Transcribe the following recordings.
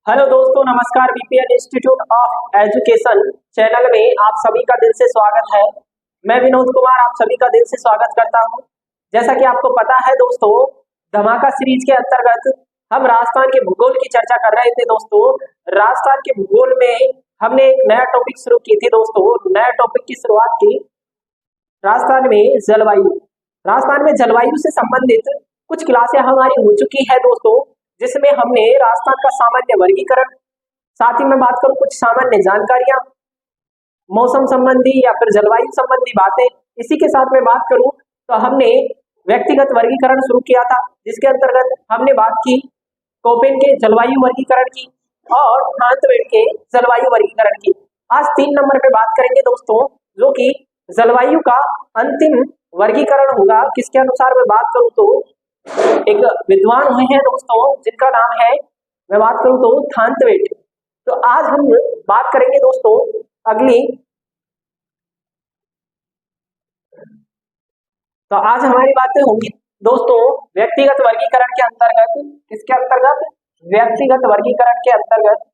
Hello दोस्तों, नमस्कार। BPL institute of education channel में आप सभी का दिल से स्वागत है। मैं विनोद कुमार आप सभी का दिल से स्वागत करता हूं। जैसा कि आपको पता है दोस्तों, धमाका सीरीज के अंतर्गत हम राजस्थान के भूगोल की चर्चा कर रहे थे। दोस्तों, राजस्थान के भूगोल में हमने एक नया टॉपिक शुरू की थी। दोस्तों, नया टॉपिक की शुरुआत की राजस्थान में जलवायु। राजस्थान में जलवायु से संबंधित कुछ क्लासें हमारी हो चुकी है दोस्तों, जिसमें हमने राजस्थान का सामान्य वर्गीकरण, साथ ही मैं बात करूं कुछ सामान्य जानकारियां, मौसम संबंधी या फिर जलवायु संबंधी बातें। इसी के साथ में बात करूं तो हमने व्यक्तिगत वर्गीकरण शुरू किया था, जिसके अंतर्गत हमने बात की कोपेन के जलवायु वर्गीकरण की और थानतवेड के जलवायु वर्गीकरण की। आज 3 नंबर पे बात करेंगे दोस्तों, जो कि जलवायु का अंतिम वर्गीकरण होगा। किसके अनुसार मैं बात करूं तो एक विद्वान हुए हैं दोस्तों, जिनका नाम है, मैं बात करूं तो थानतवेड। तो आज हम बात करेंगे दोस्तों आज हमारी बातें होंगी दोस्तों व्यक्तिगत वर्गीकरण के अंतर्गत। किसके अंतर्गत? व्यक्तिगत वर्गीकरण के अंतर्गत।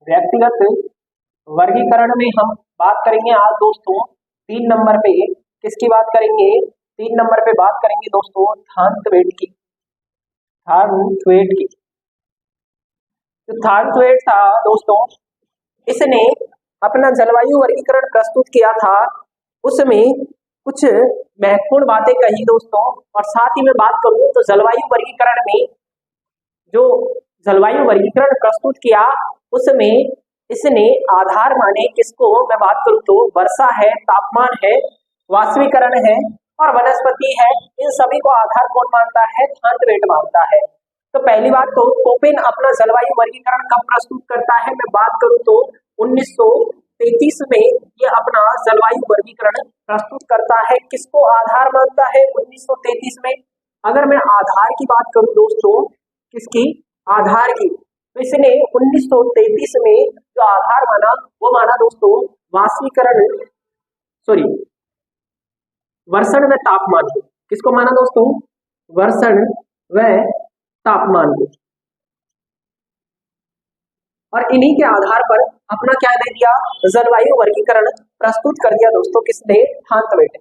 व्यक्तिगत वर्गीकरण में हम बात करेंगे आज दोस्तों 3 नंबर पे। किसकी बात करेंगे? 3 नंबर पे बात करेंगे दोस्तों थानतवेड की। थानतवेड की जो थानतवेड था दोस्तों, इसने अपना जलवायु वर्गीकरण प्रस्तुत किया था। उसमें कुछ महत्वपूर्ण बातें कही दोस्तों, और साथ ही मैं बात करूं तो जलवायु वर्गीकरण में जो जलवायु वर्गीकरण प्रस्तुत किया, उसमें इसने आधार माने किसको? मैं बात करूं तो वर्षा है, तापमान है, वाष्पीकरण है और वनस्पति है। इन सभी को आधार कौन मानता है? थानतवेड मानता है। तो पहली बात तो कोपेन अपना जलवायु वर्गीकरण कब प्रस्तुत करता है? मैं बात करूं तो 1933 में ये अपना जलवायु वर्गीकरण प्रस्तुत करता है। किसको आधार मानता है 1933 में? अगर मैं आधार की बात करूं दोस्तों, किसकी? आधार की, तो इसने 1933 में जो आधार माना, वो माना दोस्तों वाष्पीकरण, सॉरी, वर्षण व तापमान को। किसको माना दोस्तों? वर्षण व तापमान को। और इन्हीं के आधार पर अपना क्या दे दिया? जलवायु वर्गीकरण प्रस्तुत कर दिया दोस्तों। किसने? थानतवेड।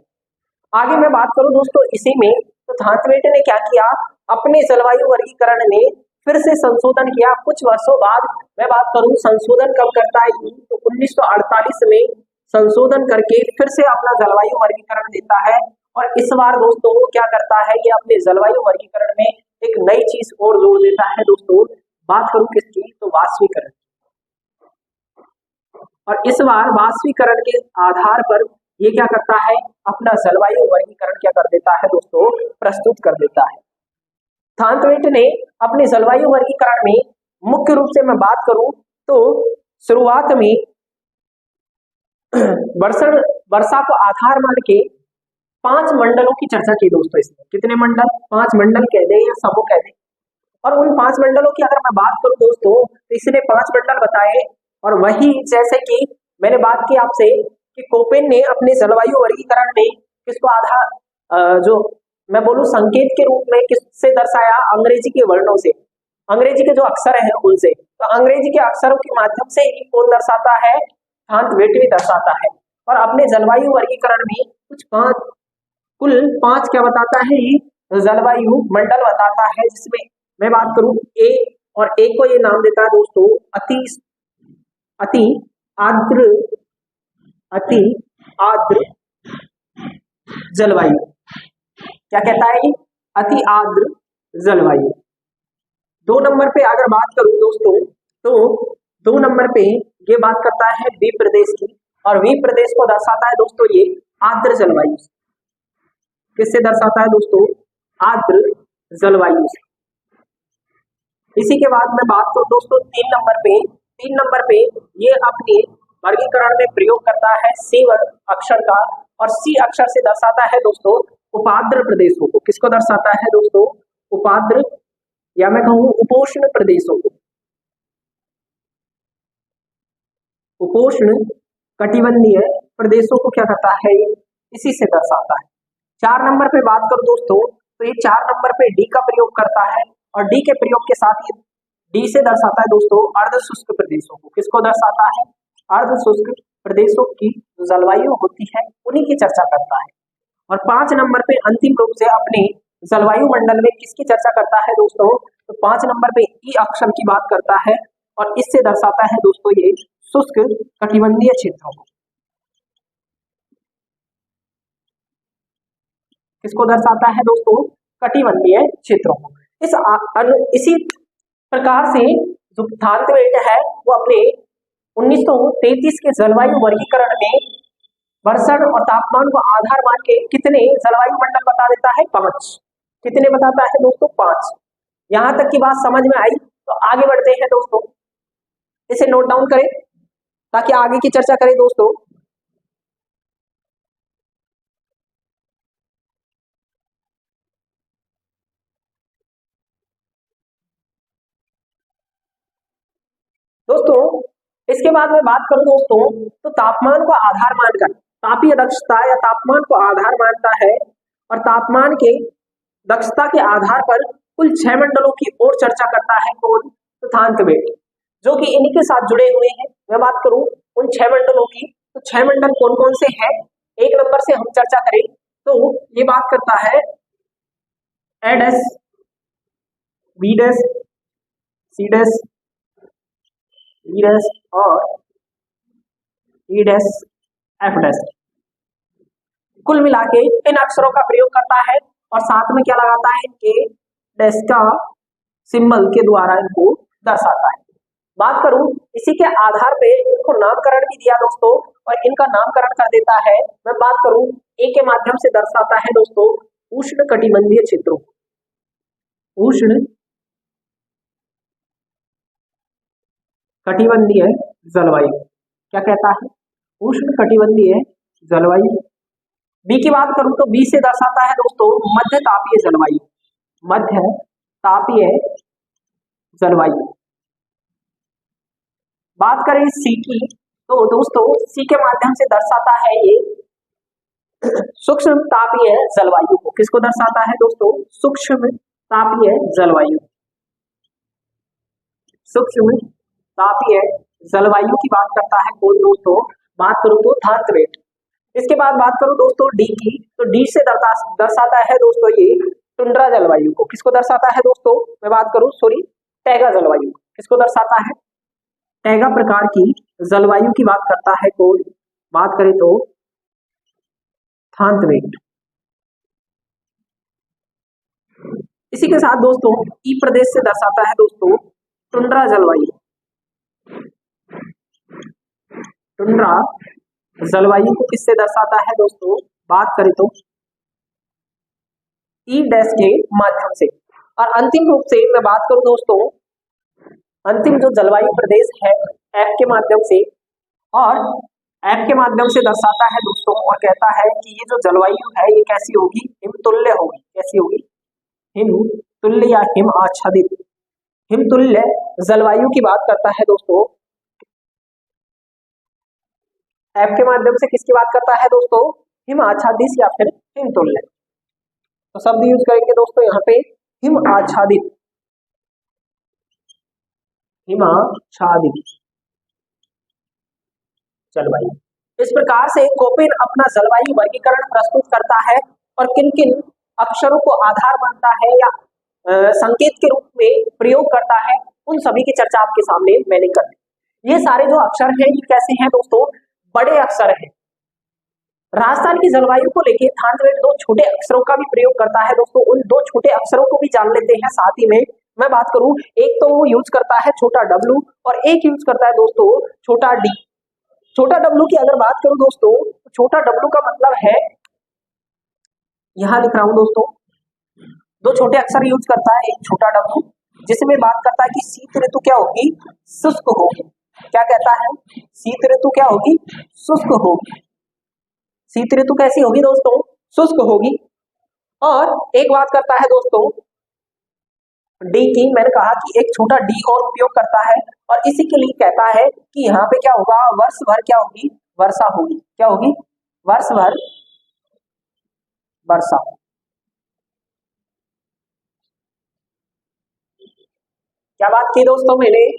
आगे मैं बात करूं दोस्तों इसी में, तो थानतवेड ने क्या किया? अपने जलवायु वर्गीकरण में फिर से संशोधन किया कुछ वर्षों बाद। मैं बात करूं संशोधन कब करता है तो 1948 में संशोधन करके फिर से अपना जलवायु वर्गीकरण देता है। और इस बार दोस्तों वो क्या करता है? ये अपने जलवायु वर्गीकरण में एक नई चीज और जोड़ देता है दोस्तों। बात करूं किसकी? तो वाष्पीकरण। और इस बार वाष्पीकरण के आधार पर ये क्या करता है? अपना जलवायु वर्गीकरण क्या कर देता है दोस्तों? प्रस्तुत कर देता है। थानतवेड ने अपने जलवायु वर्गीकरण में मुख्य रूप से मैं बात करूं तो शुरुआत में वर्षा को आधार मान के 5 मंडलों की चर्चा की दोस्तों। इसमें कितने मंडल? 5 मंडल कह दे या समूह कह दे। और उन 5 मंडलों की अगर मैं बात करूं दोस्तों, तो इसने 5 मंडल बताए। और वही जैसे कि मैंने बात की आपसे कि कोपेन ने अपने जलवायु वर्गीकरण में किसको आधार, जो मैं बोलूं संकेत के रूप में किससे दर्शाया? अंग्रेजी के वर्णों से, अंग्रेजी के जो अक्षर हैं उनसे। तो अंग्रेजी के अक्षरों के माध्यम से ही कौन दर्शाता है? थानतवेड भी दर्शाता है। और अपने जलवायु वर्गीकरण में कुल 5 क्या बताता है? जलवायु मंडल बताता है, जिसमें मैं बात करूं ए, और ए को ये नाम देता है दोस्तों अति आर्द्र जलवायु। क्या कहता है? अति आर्द्र जलवायु। 2 नंबर पे अगर बात करूं दोस्तों, तो 2 नंबर पे ये बात करता है द्वीप प्रदेश की, और द्वीप प्रदेश को दर्शाता है दोस्तों ये आर्द्र जलवायु। किससे दर्शाता है दोस्तों? आर्द्र जलवायु से। इसी के बाद मैं बात करूं दोस्तों 3 नंबर पे ये अपने वर्गीकरण में प्रयोग करता है C1 अक्षर का, और C अक्षर से दर्शाता है दोस्तों उपाद्र प्रदेशों को। किसको दर्शाता है दोस्तों? उपाद्र, या मैं कहूं उपोष्ण प्रदेशों को। उपोष्ण कटिबंधीय प्रदेशों को क्या करता है? इसी से दर्शाता है। 4 नंबर पे बात करो दोस्तों, तो ये 4 नंबर पे डी का प्रयोग करता है और डी के प्रयोग के साथ ये डी से दर्शाता है दोस्तों अर्ध शुष्क प्रदेशों को। किसको दर्शाता है? अर्ध शुष्क प्रदेशों की जलवायु होती है उन्हीं की चर्चा करता है। और 5 नंबर पे अंतिम रूप से अपने जलवायु मंडल में किसकी चर्चा करता है दोस्तों? तो 5 नंबर पे ई अक्षर की बात करता है और इससे दर्शाता है दोस्तों ये शुष्क कटिबंधीय क्षेत्रों को। किसको दर्शाता है दोस्तों? कटिबंधीय क्षेत्रों को। इसी प्रकार से जो थानतवेट है वो अपने 1933 के जलवायु वर्गीकरण में वर्षण और तापमान को आधार मान के कितने जलवायु मंडल बता देता है? 5। कितने बताता है दोस्तों? 5। यहां तक की बात समझ में आई तो आगे बढ़ते हैं दोस्तों, इसे नोट डाउन करें ताकि आगे की चर्चा करें दोस्तों। दोस्तों इसके बाद मैं बात करूं दोस्तों तो तापमान को आधार मानकर तापीय दक्षता या तापमान को आधार मानता है और तापमान के दक्षता के आधार पर कुल 6 मंडलों की ओर चर्चा करता है कौन? तो थानतवेट, जो कि इन्हीं के साथ जुड़े हुए हैं। मैं बात करूं उन 6 मंडलों की तो 6 मंडल कौन कौन से हैं? 1 नंबर से हम चर्चा करें तो ये बात करता है A dash, B dash, C dash, E dash और ई डैश, एफ डैश। कुल मिला के इन अक्षरों का प्रयोग करता है और साथ में क्या लगाता है? के डैश का सिंबल के द्वारा इनको दर्शाता है। बात करूं इसी के आधार पे इनको नामकरण भी दिया दोस्तों और इनका नामकरण कर देता है। मैं बात करूं ए के माध्यम से दर्शाता है दोस्तों उष्ण कटिबंधीय क्षेत्रों, उष्ण कटिबंधीय जलवायु। क्या कहता है? उष्ण कटिबंधीय जलवायु। बी की बात करूं तो बी से दर्शाता है दोस्तों मध्य तापीय जलवायु, मध्य तापीय जलवायु। बात करें सी की तो दोस्तों सी के माध्यम से दर्शाता है ये सूक्ष्म तापीय जलवायु को। किसको दर्शाता है दोस्तों? सूक्ष्म तापीय जलवायु, सूक्ष्म तापीय जलवायु की बात करता है कौन दोस्तों? बात करूं तो थानतवेट। इसके बाद बात करूं दोस्तों डी की तो डी से दर्शाता है दोस्तों ये टुंड्रा जलवायु को। किसको दर्शाता है दोस्तों? मैं बात करूं टैगा जलवायु। किसको दर्शाता है? टैगा प्रकार की जलवायु की बात करता है कौन? बात करें तो थानतवेट। इसी के साथ दोस्तों ई प्रदेश से दर्शाता है दोस्तों टुंड्रा जलवायु, टुंड्रा जलवायु को किससे दर्शाता है दोस्तों? बात करें तो ई डैश के माध्यम से। और अंतिम रूप से मैं बात करूं दोस्तों अंतिम जो जलवायु प्रदेश है एफ के माध्यम से, और एफ के माध्यम से दर्शाता है दोस्तों और कहता है कि ये जो जलवायु है ये कैसी होगी? हिमतुल्य होगी। कैसी होगी? हिमतुल्य या हिम आच्छादित। हिमतुल्य जलवायु की बात करता है दोस्तों एफ के माध्यम से। किसकी बात करता है दोस्तों? हिम आच्छादित या फिर हिमतुल्य। तो शब्द यूज करेंगे दोस्तों यहाँ पे हिम आच्छादित, हिमाच्छादित जलवायु। इस प्रकार से कोपेन अपना जलवायु वर्गीकरण प्रस्तुत करता है और किन किन अक्षरों को आधार मानता है या संकेत के रूप में प्रयोग करता है उन सभी की चर्चा आपके सामने मैंने कर दी। ये सारे जो अक्षर हैं ये कैसे हैं दोस्तों? बड़े अक्षर हैं। राजस्थान की जलवायु को लेकर थानतवेट 2 छोटे अक्षरों का भी प्रयोग करता है दोस्तों। उन 2 छोटे अक्षरों को भी जान लेते हैं साथ ही में। मैं बात करूं एक तो वो यूज करता है छोटा डब्लू और एक यूज करता है दोस्तों छोटा डी। छोटा डब्लू की अगर बात करूं दोस्तों तो छोटा डब्लू का मतलब है, यहां लिख रहा हूं दोस्तों, 2 छोटे अक्षर यूज करता है। एक छोटा डब्लू जिसमें बात करता है कि शीत ऋतु क्या होगी? शुष्क होगी। क्या कहता है? शीत ऋतु क्या होगी? शुष्क होगी। शीत ऋतु कैसी होगी दोस्तों? शुष्क होगी। और एक बात करता है दोस्तों डी की, मैंने कहा कि एक छोटा डी और उपयोग करता है और इसी के लिए कहता है कि यहाँ पे क्या होगा? वर्ष भर क्या होगी? वर्षा होगी। क्या होगी? वर्ष भर वर्षा। क्या बात की दोस्तों मैंने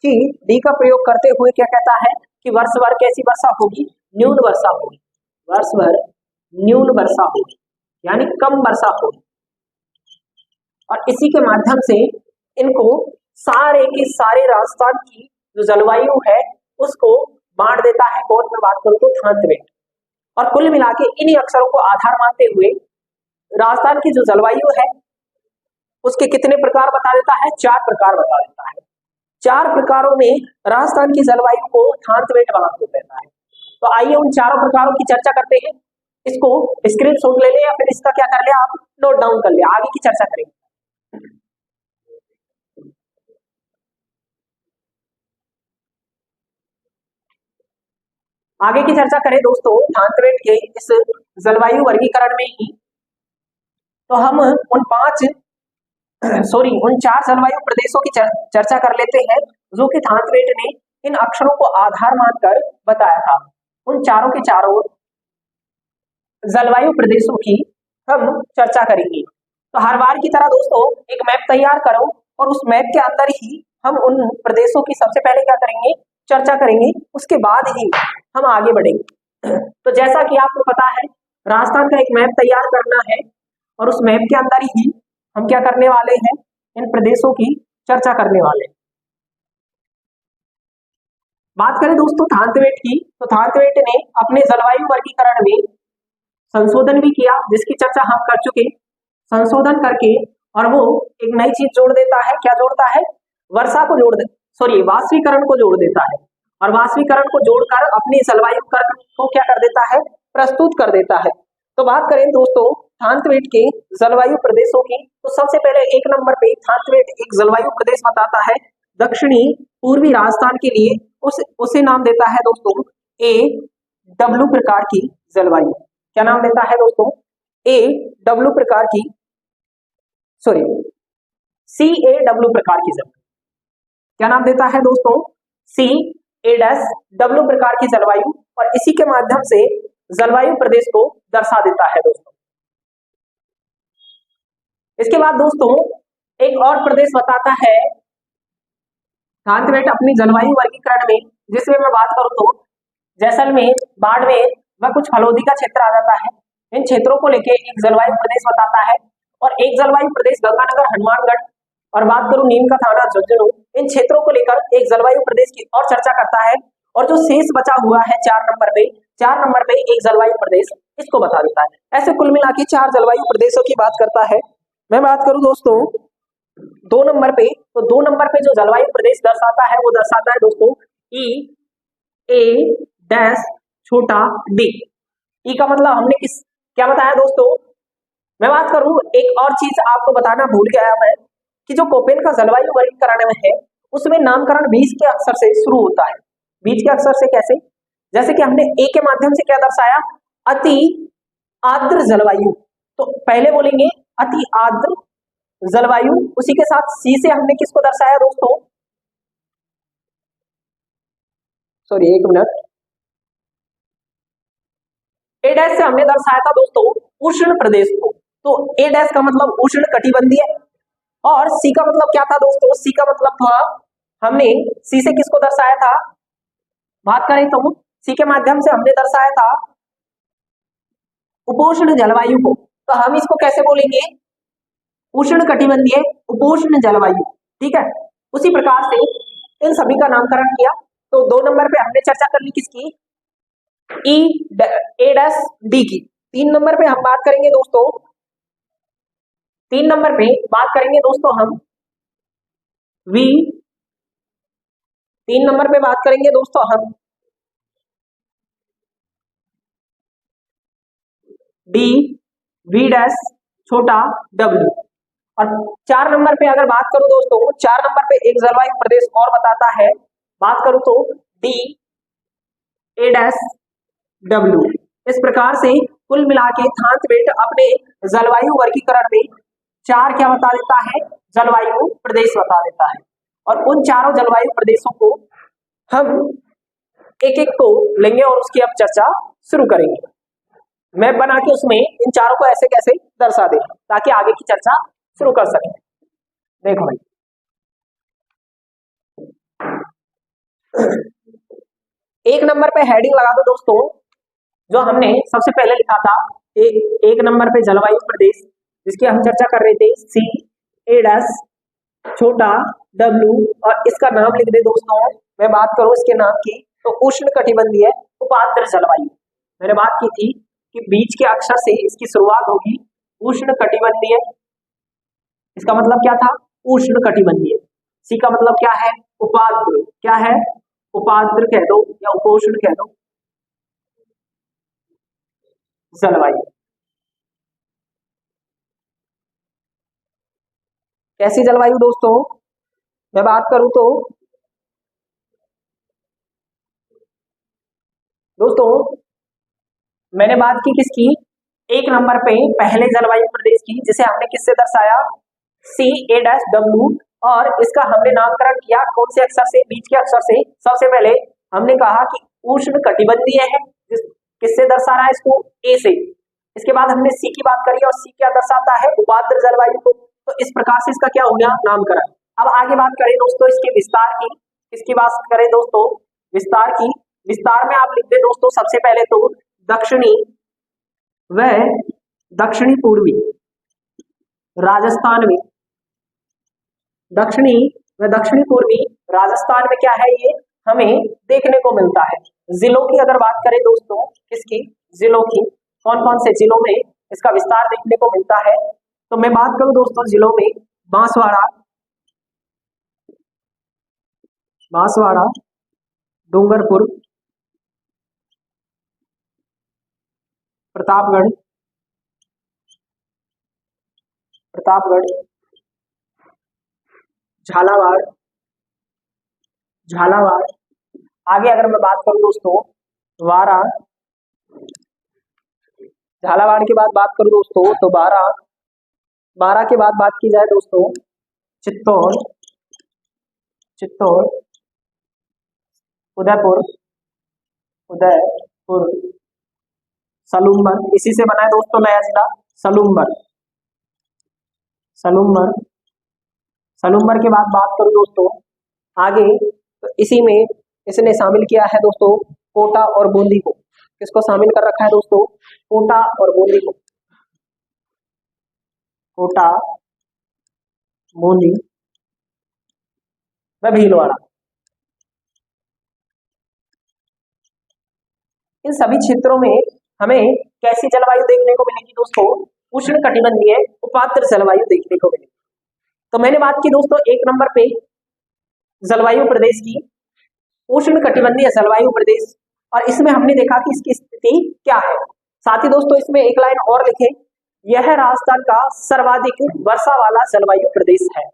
कि डी का प्रयोग करते हुए क्या कहता है कि वर्ष भर कैसी वर्षा होगी, न्यून वर्षा होगी, वर्ष भर न्यून वर्षा होगी यानी कम वर्षा होगी। और इसी के माध्यम से इनको सारे के सारे राजस्थान की जो जलवायु है उसको बांट देता है। कौन, मैं बात करूं तो थांतवेट। और कुल मिला के इन्हीं अक्षरों को आधार मानते हुए राजस्थान की जो जलवायु है उसके कितने प्रकार बता देता है, 4 प्रकार बता देता है। 4 प्रकारों में राजस्थान की जलवायु को थांतवेट बना देता है। तो आइए उन चारों प्रकारों की चर्चा करते हैं। इसको स्क्रीनशॉट ले ले या फिर इसका क्या कर ले, आप नोट डाउन कर ले, आगे की चर्चा करेंगे। आगे की चर्चा करें दोस्तों थांतवेट के इस जलवायु वर्गीकरण में ही, तो हम उन 4 जलवायु प्रदेशों की चर्चा कर लेते हैं जो कि थांतवेट ने इन अक्षरों को आधार मानकर बताया था। उन चारों के चारों जलवायु प्रदेशों की हम चर्चा करेंगे। तो हर बार की तरह दोस्तों एक मैप तैयार करो और उस मैप के अंदर ही हम उन प्रदेशों की सबसे पहले क्या करेंगे, चर्चा करेंगे, उसके बाद ही हम आगे बढ़ेंगे। तो जैसा कि आपको पता है राजस्थान का एक मैप तैयार करना है और उस मैप के अंदर ही हम क्या करने वाले हैं, इन प्रदेशों की चर्चा करने वाले हैं। बात करें दोस्तों थांतवेट की, तो थांतवेट ने अपने जलवायु वर्गीकरण में संशोधन भी किया जिसकी चर्चा हम कर चुके। संशोधन करके और वो एक नई चीज जोड़ देता है। क्या जोड़ता है, वर्षा को जोड़ दे, वाष्पीकरण को जोड़ देता है। और वाष्पीकरण को जोड़कर अपनी जलवायु को क्या कर देता है, प्रस्तुत कर देता है। तो बात करें दोस्तों थांतवेट के जलवायु प्रदेशों की, तो सबसे पहले 1 नंबर पे थांतवेट एक जलवायु प्रदेश बताता है दक्षिणी पूर्वी राजस्थान के लिए। उसे नाम देता है दोस्तों AW प्रकार की जलवायु। क्या नाम देता है दोस्तों, AW प्रकार की, CAW प्रकार की जलवायु। क्या नाम देता है दोस्तों, CAW प्रकार की जलवायु। और इसी के माध्यम से जलवायु प्रदेश को दर्शा देता है दोस्तों। इसके बाद दोस्तों एक और प्रदेश बताता है थांतवेट अपनी जलवायु वर्गीकरण में, जिसमें मैं बात करूं तो जैसलमेर, बाड़मेर व कुछ फलोदी का क्षेत्र आ जाता है। इन क्षेत्रों को लेके एक जलवायु प्रदेश बताता है। और एक जलवायु प्रदेश गंगानगर, हनुमानगढ़ और बात करूं नीम का थाना, झुंझुनू, इन क्षेत्रों को लेकर एक जलवायु प्रदेश की और चर्चा करता है। और जो शेष बचा हुआ है 4 नंबर पे एक जलवायु प्रदेश इसको बता देता है। ऐसे कुल मिला के 4 जलवायु प्रदेशों की बात करता है। मैं बात करूं दोस्तों 2 नंबर पे, तो 2 नंबर पे जो जलवायु प्रदेश दर्शाता है वो दर्शाता है दोस्तों EA-D। ई का मतलब हमने क्या बताया दोस्तों। मैं बात करूं एक और चीज आपको बताना भूल गया मैं, कि जो कोपेन का जलवायु वर्गीकरण में है उसमें नामकरण बीच के अक्षर से शुरू होता है। बीच के अक्षर से कैसे, जैसे कि हमने ए के माध्यम से क्या दर्शाया, अति आर्द्र जलवायु। तो पहले बोलेंगे अति आर्द्र जलवायु, उसी के साथ सी से हमने किसको दर्शाया दोस्तों, एक मिनट, ए डैश से हमने दर्शाया था दोस्तों उष्ण प्रदेश को। तो ए डैश का मतलब उष्ण कटिबंधीय और सी का मतलब क्या था दोस्तों, सी का मतलब था, हमने सी से किसको दर्शाया था, बात करें तो सी के माध्यम से हमने दर्शाया था उपोष्ण जलवायु को। तो हम इसको कैसे बोलेंगे, उष्ण कटिबंधीय उपोष्ण जलवायु। ठीक है, उसी प्रकार से इन सभी का नामकरण किया। तो 2 नंबर पे हमने चर्चा कर ली किसकी, A-D की। 3 नंबर पे हम बात करेंगे दोस्तों, 3 नंबर पे बात करेंगे दोस्तों हम V। 3 नंबर पे बात करेंगे दोस्तों हम D, V डैश, छोटा W। और 4 नंबर पे अगर बात करूं दोस्तों, 4 नंबर पे एक जलवायु प्रदेश और बताता है, बात करूं तो D-A-W। इस प्रकार से कुल मिला के थांतवेट अपने जलवायु वर्गीकरण में 4 क्या बता देता है, जलवायु प्रदेश बता देता है। और उन चारों जलवायु प्रदेशों को हम एक एक को लेंगे और उसकी अब चर्चा शुरू करेंगे। मैप बना के उसमें इन चारों को ऐसे कैसे दर्शा दें ताकि आगे की चर्चा शुरू कर सकें। देखो भाई, एक नंबर पे हेडिंग लगा दो दोस्तों, जो हमने सबसे पहले लिखा था एक नंबर पे जलवायु प्रदेश, जिसकी हम चर्चा कर रहे थे, सी ए डैश छोटा डब्ल्यू, और इसका नाम लिख दे दोस्तों। मैं बात करूं इसके नाम की तो उष्ण कटिबंधीय उपाद्र जलवायु। मैंने बात की थी कि बीच के अक्षर से इसकी शुरुआत होगी उष्ण कटिबंधीय। इसका मतलब क्या था? उष्ण कटिबंधीय। सी का मतलब क्या है? उपाद्र। क्या है? उपाद्र कह दो या उपोष्ण कह दो जलवायु। कैसी जलवायु दोस्तों? मैं बात करूं तो दोस्तों मैंने बात की किसकी? एक नंबर पे पहले जलवायु प्रदेश की, जिसे हमने किससे दर्शाया? सी ए डैश डब्ल्यू। और इसका हमने नामकरण किया कौन से अक्षर से? बीच के अक्षर से। सबसे पहले हमने कहा कि उष्ण कटिबंधीय है, किससे दर्शा रहा है इसको? ए से। इसके बाद हमने सी की बात करी, और सी क्या दर्शाता है? उपाद्र जलवायु को। तो इस प्रकार से इसका क्या हो गया? नामकरण। अब आगे बात करें दोस्तों इसके विस्तार की। किसकी बात करें दोस्तों? विस्तार की। विस्तार में आप लिख दे दोस्तों सबसे पहले तो दक्षिणी व दक्षिणी पूर्वी राजस्थान में। दक्षिणी व दक्षिणी पूर्वी राजस्थान में क्या है? ये हमें देखने को मिलता है। जिलों की अगर बात करें दोस्तों, किसकी? जिलों की। कौन कौन से जिलों में इसका विस्तार देखने को मिलता है? तो मैं बात करूं दोस्तों जिलों में, बांसवाड़ा, बांसवाड़ा, डूंगरपुर, प्रतापगढ़, प्रतापगढ़, झालावाड़, झालावाड़। आगे अगर मैं बात करूं दोस्तों वारा, झालावाड़ के बाद बात करूं दोस्तों तो बारा, बारा के बाद बात की जाए दोस्तों चित्तौड़, चित्तौड़, उदयपुर, उदयपुर, सलूम्बर, इसी से बना है दोस्तों नया जिला सलूम्बर, सलूम्बर। सलूम्बर के बाद बात करूं दोस्तों आगे, तो इसी में इसने शामिल किया है दोस्तों कोटा और बूंदी को। किसको शामिल कर रखा है दोस्तों? कोटा और बूंदी को। कोटा, बूंदी व भीलवाड़ा। इन सभी क्षेत्रों में हमें कैसी जलवायु देखने को मिलेगी दोस्तों? उष्ण कटिबंधीय उपाद्र जलवायु देखने को मिलेगी। तो मैंने बात की दोस्तों एक नंबर पे जलवायु प्रदेश की, उष्ण कटिबंधीय जलवायु प्रदेश, और इसमें हमने देखा कि इसकी स्थिति क्या है। साथ ही दोस्तों इसमें एक लाइन और लिखे, यह राजस्थान का सर्वाधिक वर्षा वाला जलवायु प्रदेश है।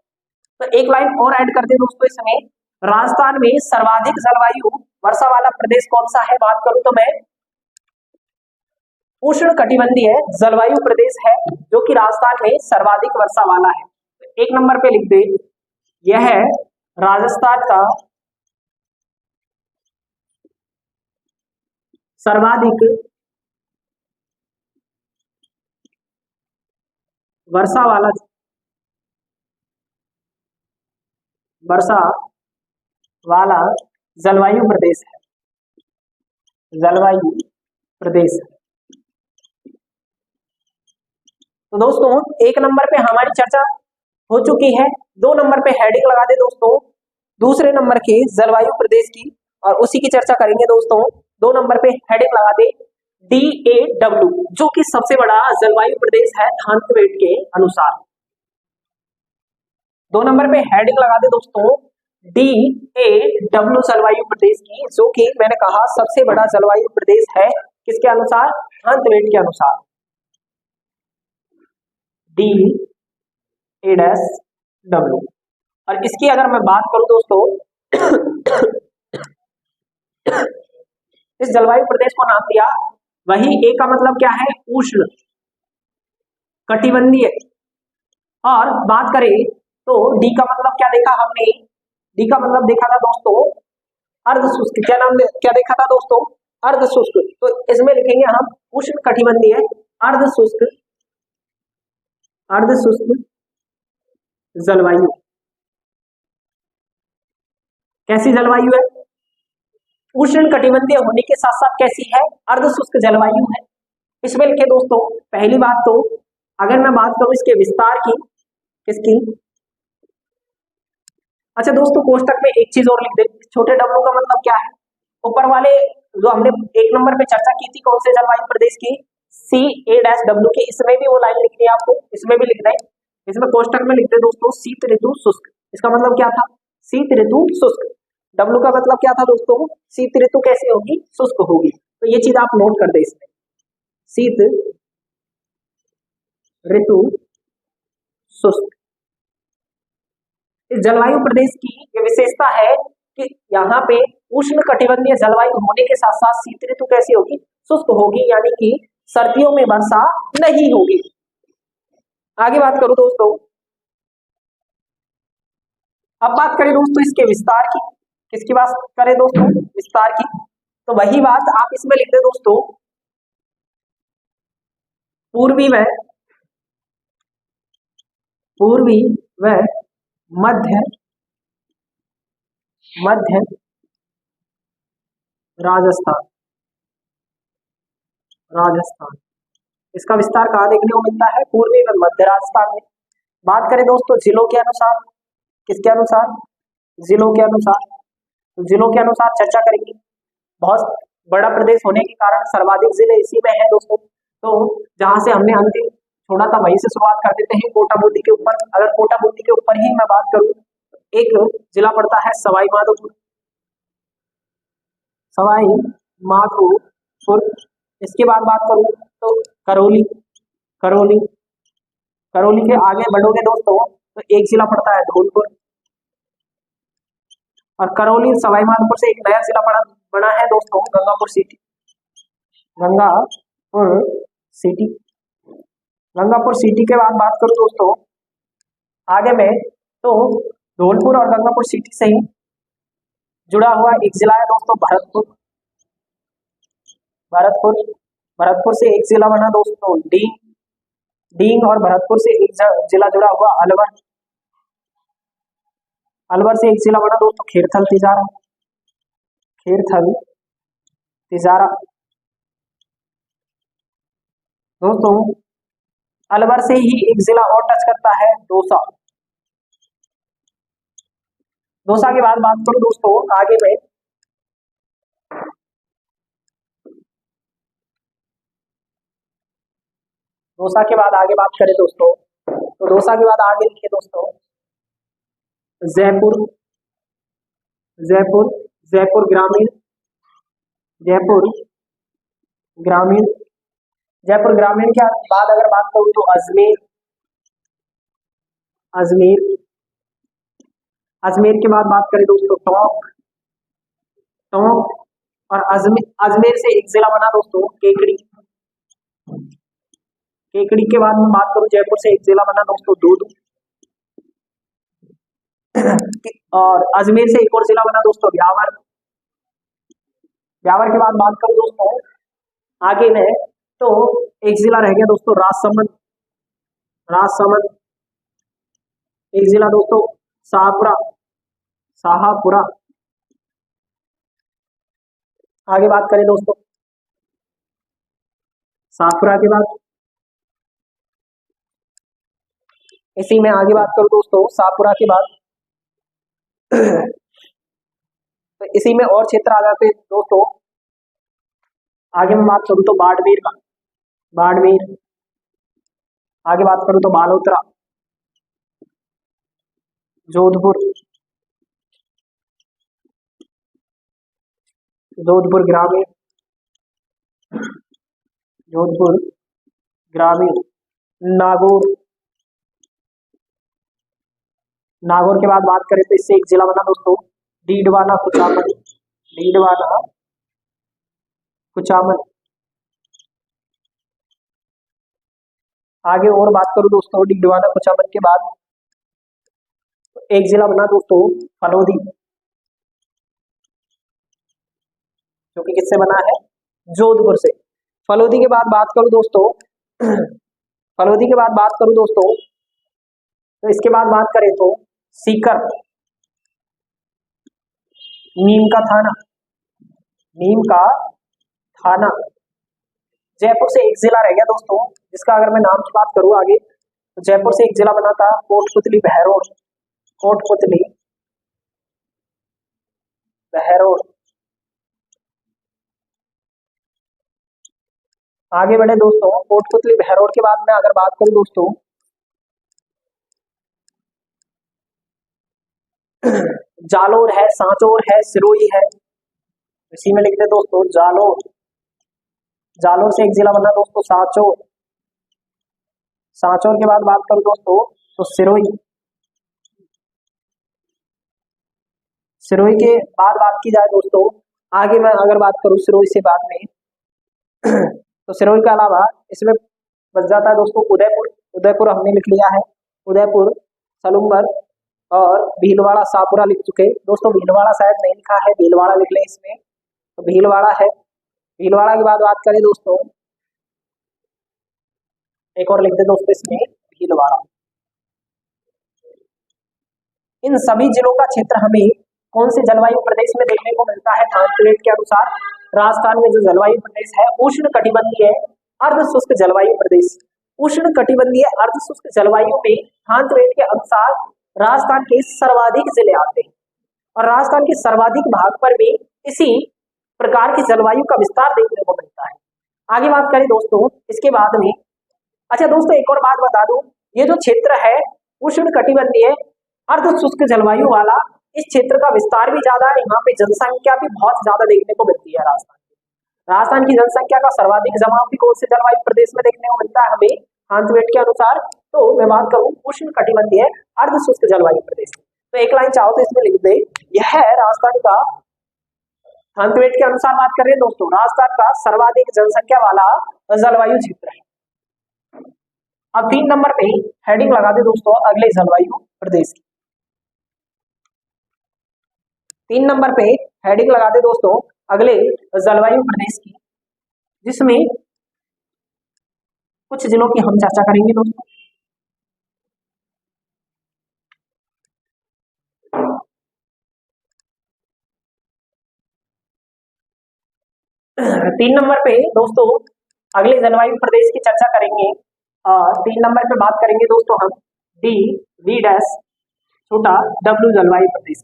तो एक लाइन और ऐड कर दे दोस्तों इसमें, राजस्थान में सर्वाधिक जलवायु वर्षा वाला प्रदेश कौन सा है? बात करूं तो मैं उष्ण कटिबंधीय जलवायु प्रदेश है, जो कि राजस्थान में सर्वाधिक वर्षा वाला है। एक नंबर पे लिख दे, यह राजस्थान का सर्वाधिक वर्षा वाला, वर्षा वाला जलवायु प्रदेश है, जलवायु प्रदेश। तो दोस्तों एक नंबर पे हमारी चर्चा हो चुकी है। दो नंबर पे हेडिंग लगा दे दोस्तों दूसरे नंबर के जलवायु प्रदेश की, और उसी की चर्चा करेंगे दोस्तों। दो नंबर पे हेडिंग लगा दे DAW, जो कि सबसे बड़ा जलवायु प्रदेश है थानकवेट के अनुसार। दो नंबर पे हेडिंग लगा दे दोस्तों DAW जलवायु प्रदेश की, जो कि मैंने कहा सबसे बड़ा जलवायु प्रदेश है। किसके अनुसार? थानकवेट के अनुसार। DAW। और इसकी अगर मैं बात करूं दोस्तों इस जलवायु प्रदेश को नाम दिया, वही ए का मतलब क्या है? उष्ण कटिबंधीय। और बात करें तो डी का मतलब क्या देखा हमने? डी का मतलब देखा था दोस्तों अर्ध शुष्क। क्या नाम क्या देखा था दोस्तों? अर्ध शुष्क। तो इसमें लिखेंगे हम उष्ण कटिबंधीय अर्ध शुष्क, अर्ध शुष्क जलवायु। कैसी जलवायु है? उष्ण कटिबंधीय होने के साथ साथ कैसी है, अर्ध शुष्क जलवायु है। इसमें लिखे दोस्तों पहली बात तो अगर मैं बात करूं इसके विस्तार की, किसकी, अच्छा दोस्तों कोष्टक में एक चीज और लिख दे, छोटे डब्लू का मतलब क्या है, ऊपर वाले जो हमने एक नंबर पे चर्चा की थी कौन से जलवायु प्रदेश की, CA-W की, इसमें भी वो लाइन लिखनी है आपको, इसमें भी लिख दें, इसमें कोष्टक में लिख दे दोस्तों शीत ऋतु शुष्क। इसका मतलब क्या था, शीत ऋतु शुष्क। डब्लू का मतलब क्या था दोस्तों, शीत ऋतु कैसी होगी, शुष्क होगी। तो ये चीज आप नोट कर दे इसमें, शीत ऋतु शुष्क। इस जलवायु प्रदेश की ये विशेषता है कि यहाँ पे उष्ण कटिबंधीय जलवायु होने के साथ साथ शीत ऋतु कैसी होगी, शुष्क होगी, यानी कि सर्दियों में वर्षा नहीं होगी। आगे बात करूं दोस्तों, अब बात करें दोस्तों इसके विस्तार की, किसकी बात करें दोस्तों, विस्तार की। तो वही बात आप इसमें लिख दे दोस्तों, पूर्वी व मध्य राजस्थान। इसका विस्तार कहाँ देखने को मिलता है, पूर्वी व मध्य राजस्थान में। बात करें दोस्तों जिलों के अनुसार, किसके अनुसार, जिलों के अनुसार, तो जिलों के अनुसार चर्चा करेंगे। बहुत बड़ा प्रदेश होने के कारण सर्वाधिक जिले इसी में है दोस्तों। तो जहां से हमने अंतिम छोड़ा था वहीं से शुरुआत कर देते हैं, कोटा बूंदी के ऊपर। अगर कोटा बूंदी के ऊपर ही मैं बात करूं, एक जिला पड़ता है सवाई माधोपुर, सवाई माधोपुर। इसके बाद बात करूं तो करौली, करौली के आगे बढ़ोगे दोस्तों तो एक जिला पड़ता है धौलपुर, और करौली सवाई माधोपुर से एक नया जिला बना है दोस्तों गंगापुर सिटी। गंगापुर सिटी के बाद बात करूं दोस्तों आगे में, तो धौलपुर और गंगापुर सिटी से ही जुड़ा हुआ एक जिला है दोस्तों भरतपुर। भरतपुर से एक जिला बना दोस्तों डींग, और भरतपुर से एक जिला जुड़ा हुआ अलवर से एक जिला बना दोस्तों खेरथल तिजारा। दोस्तों अलवर से ही एक जिला और टच करता है दौसा। के बाद बात करूं दोस्तों आगे में, दौसा के बाद आगे बात करें दोस्तों, तो दौसा के बाद आगे लिखे दोस्तों जयपुर ग्रामीण, जयपुर ग्रामीण के बाद अगर बात करूं तो अजमेर के बाद बात करें दोस्तों टोंक, और अजमेर से एक जिला बना दोस्तों केकड़ी के बाद में बात करूं जयपुर से एक जिला बना दोस्तों दूदू, और अजमेर से एक और जिला बना दोस्तों ब्यावर के बाद बात करूं दोस्तों आगे में, तो एक जिला रह गया दोस्तों राजसमंद, एक जिला दोस्तों शाहपुरा। आगे बात करें दोस्तों शाहपुरा के बाद, इसी में आगे बात करूं दोस्तों शाहपुरा के बाद तो इसी में और क्षेत्र आ जाते हैं दोस्तों। आगे मैं बात करूं तो बाड़मेर, आगे बात करूं तो बालोतरा, जोधपुर ग्रामीण, नागौर के बाद बात करें तो इससे एक जिला बना दोस्तों डीडवाना कुचामन। आगे और बात करूं दोस्तों डीडवाना कुचामन के बाद एक जिला बना दोस्तों फलोदी, जो कि किससे बना है, जोधपुर से। फलोदी के बाद बात करूं दोस्तों तो इसके बाद बात करें तो सीकर, नीम का थाना, नीम का थाना। जयपुर से एक जिला रह गया दोस्तों, जिसका अगर मैं नाम की बात करूं आगे, तो जयपुर से एक जिला बना था कोटपुतली बहरोड। कोटपुतली बहरोड। आगे बढ़े दोस्तों, कोटपुतली बहरोड के बाद में अगर बात करूं दोस्तों, जालोर है, सांचौर है, सिरोही है। इसी में लिखते दोस्तों जालोर। जालोर से एक जिला बना दोस्तों सांचौर। सांचौर के बाद बात करूं दोस्तों तो सिरोही। सिरोही के बाद बात की जाए दोस्तों, आगे मैं अगर बात करूं सिरोही से बाद में तो सिरोही के अलावा इसमें बच जाता है दोस्तों उदयपुर। उदयपुर हमने लिख लिया है। उदयपुर, सलूम्बर और भीलवाड़ा, शाहपुरा लिख चुके दोस्तों। भीलवाड़ा शायद नहीं लिखा है, भीलवाड़ा लिख लें इसमें, तो भीलवाड़ा है। भीलवाड़ा की बात करें दोस्तों, एक और लिख दे दोस्तों इसमें भीलवाड़ा। इन सभी जिलों का क्षेत्र हमें कौन से जलवायु प्रदेश में देखने को मिलता है? थानतवेद के अनुसार राजस्थान में जो जलवायु प्रदेश है उष्ण कटिबंधीय अर्ध शुष्क जलवायु प्रदेश। उष्ण कटिबंधीय अर्ध शुष्क जलवायु में थानतवेद के अनुसार राजस्थान के सर्वाधिक जिले आते हैं और राजस्थान के सर्वाधिक भाग पर भी इसी प्रकार की जलवायु का विस्तार देखने को मिलता है। आगे बात करें दोस्तों इसके बाद में, अच्छा दोस्तों एक और बात बता दूं, ये जो क्षेत्र है उष्ण कटिबंधीय अर्ध शुष्क जलवायु वाला, इस क्षेत्र का विस्तार भी ज्यादा है, यहाँ पे जनसंख्या भी बहुत ज्यादा देखने को मिलती है। राजस्थान की जनसंख्या का सर्वाधिक जमाव भी कौन से जलवायु प्रदेश में देखने को मिलता है हमें थानतवेद के अनुसार? तो मैं बात करूं उष्ण कटिबंधीय अर्ध शुष्क जलवायु प्रदेश। तो एक लाइन चाहो तो इसमें लिख दे, यह है राजस्थान का, थानतवेद के अनुसार बात कर रहे हैं दोस्तों, राजस्थान का सर्वाधिक जनसंख्या वाला जलवायु क्षेत्र है। अब 3 नंबर पे हेडिंग लगा दे दोस्तों अगले जलवायु प्रदेश की। 3 नंबर पे हेडिंग लगा दे दोस्तों अगले जलवायु प्रदेश की, जिसमें कुछ जिलों की हम चर्चा करेंगे दोस्तों। तीन नंबर पे दोस्तों अगले जलवायु प्रदेश की चर्चा करेंगे। 3 नंबर पे बात करेंगे दोस्तों हम डी वी डैश छोटा डब्ल्यू जलवायु प्रदेश।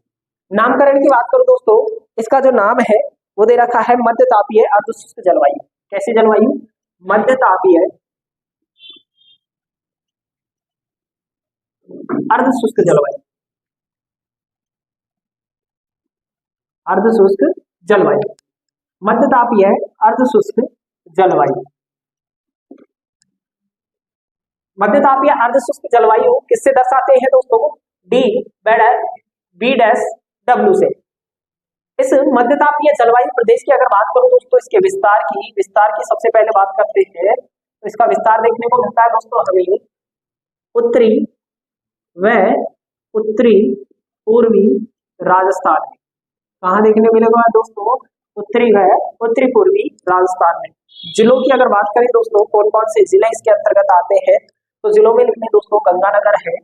नामकरण की बात करूं दोस्तों, इसका जो नाम है वो दे रखा है मध्य तापीय अर्धशुष्क जलवायु। कैसी जलवायु? मध्य तापीय अर्धशुष्क जलवायु। अर्धशुष्क जलवायु, मध्य तापीय अर्धशुष्क जलवायु। मध्य तापीय अर्धशुष्क जलवायु किससे दर्शाते हैं दोस्तों? डी बी डैश डब्ल्यू से। इस मध्य तापीय जलवायु प्रदेश की अगर बात करूं दोस्तों, इसके विस्तार की सबसे पहले बात करते हैं, तो इसका विस्तार देखने को मिलता है दोस्तों हमें उत्तरी व उत्तरी पूर्वी राजस्थान में। कहाँ देखने मिलेगा दोस्तों? उत्तरी व उत्तरी पूर्वी राजस्थान में। जिलों की अगर बात करें दोस्तों, कौन कौन से जिले इसके अंतर्गत आते हैं, तो जिलों में लिखते दोस्तों गंगानगर है,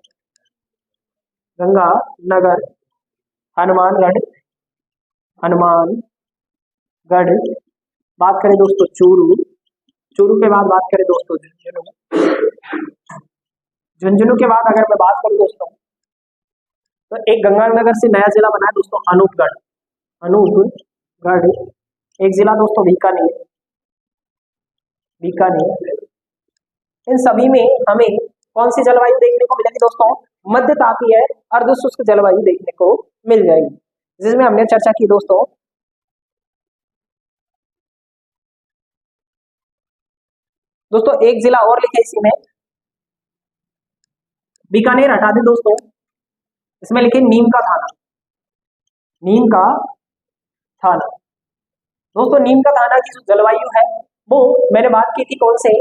गंगानगर, हनुमानगढ़, बात करें दोस्तों चूरू के बाद बात करें दोस्तों झुंझुनू के बाद अगर मैं बात करूं दोस्तों, तो एक गंगानगर से नया जिला बना है दोस्तों अनूपगढ़। एक जिला दोस्तों बीकानेर। इन सभी में हमें कौन सी जलवायु देखने को मिलेगी दोस्तों? मध्य तापीय अर्धशुष्क जलवायु देखने को मिल जाएगी, जिसमें हमने चर्चा की दोस्तों एक जिला और लिखे इसी में, बीकानेर हटा दे दोस्तों, इसमें लिखे नीम का थाना। दोस्तों नीम का थाना की जो जलवायु है वो मैंने बात की थी कौन से?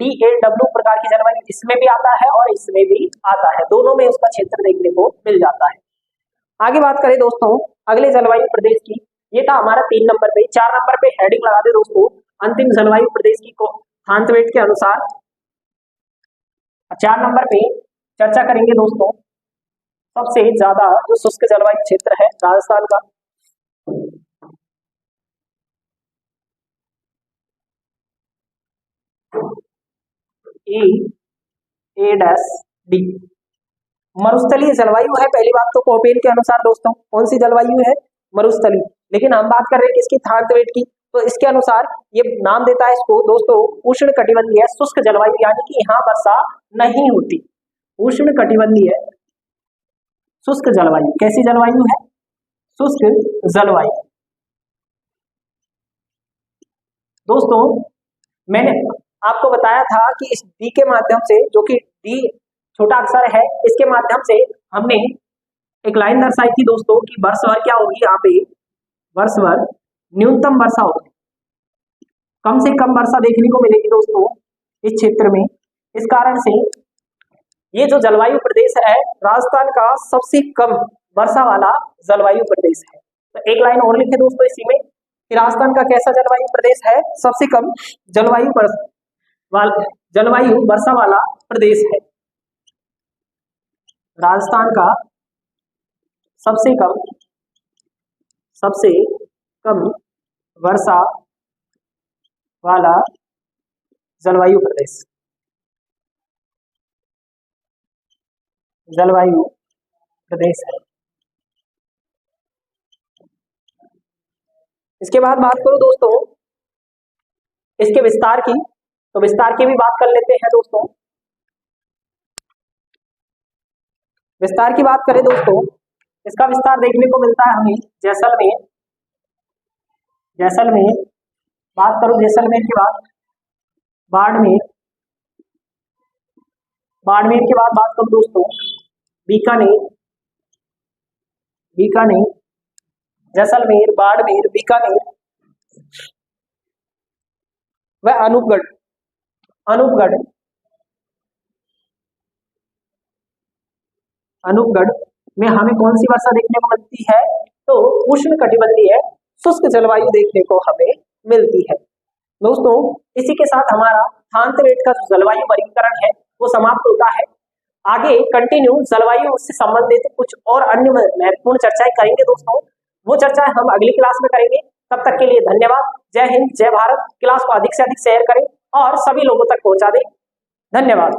DAW प्रकार की जलवायु, इसमें भी आता है और इसमें भी आता है, दोनों में उसका क्षेत्र देखने को मिल जाता है। आगे बात करें दोस्तों अगले जलवायु प्रदेश की, ये था हमारा 3 नंबर पे। 4 नंबर पे हेडिंग लगा दे दोस्तों अंतिम जलवायु प्रदेश की को थानतवेद के अनुसार। 4 नंबर पे चर्चा करेंगे दोस्तों सबसे ज्यादा जो शुष्क जलवायु क्षेत्र है राजस्थान का। EAD। मरुस्थलीय जलवायु है पहली बात तो कोपेन के अनुसार दोस्तों, कौन सी जलवायु है? मरुस्थलीय। लेकिन हम बात कर रहे हैं किसकी? थारतवेट की। तो इसके अनुसार ये नाम देता है इसको दोस्तों उष्ण कटिबंधीय शुष्क जलवायु, यानी कि यहाँ वर्षा नहीं होती। उष्ण कटिबंधीय शुष्क जलवायु। कैसी जलवायु है? शुष्क जलवायु। दोस्तों मैंने आपको बताया था कि इस डी के माध्यम से, जो कि डी छोटा अक्षर है, इसके माध्यम से हमने एक लाइन दर्शाई थी दोस्तों कि वर्ष भर क्या होगी, यहाँ पे वर्ष भर न्यूनतम वर्षा होगी, कम से कम वर्षा देखने को मिलेगी दोस्तों इस क्षेत्र में। इस कारण से ये जो जलवायु प्रदेश है राजस्थान का सबसे कम वर्षा वाला जलवायु प्रदेश है। तो एक लाइन और लिखे दोस्तों इसी में कि राजस्थान का कैसा जलवायु प्रदेश है? सबसे कम जलवायु वर्षा वाला प्रदेश है। राजस्थान का सबसे कम वर्षा वाला जलवायु प्रदेश है। इसके बाद बात करूं दोस्तों इसके विस्तार की, तो विस्तार की भी बात कर लेते हैं दोस्तों। विस्तार की बात करें दोस्तों, इसका विस्तार देखने को मिलता है हमें जैसलमेर। बात करूं जैसलमेर की बात, बाड़मेर के बाद बात करूं दोस्तों बीकानेर, जैसलमेर, बाड़मेर, बीकानेर व अनूपगढ़ में हमें कौन सी वर्षा देखने को मिलती है? तो उष्ण कटिबंधीय शुष्क जलवायु देखने को हमें मिलती है। दोस्तों इसी के साथ हमारा थानतवेट का जो जलवायु वर्गीकरण है वो समाप्त होता है। आगे कंटिन्यू जलवायु से संबंधित कुछ और अन्य महत्वपूर्ण चर्चाएं करेंगे दोस्तों, वो चर्चाएं हम अगली क्लास में करेंगे। तब तक के लिए धन्यवाद। जय हिंद, जय भारत। क्लास को अधिक से अधिक शेयर करें और सभी लोगों तक पहुंचा दें। धन्यवाद।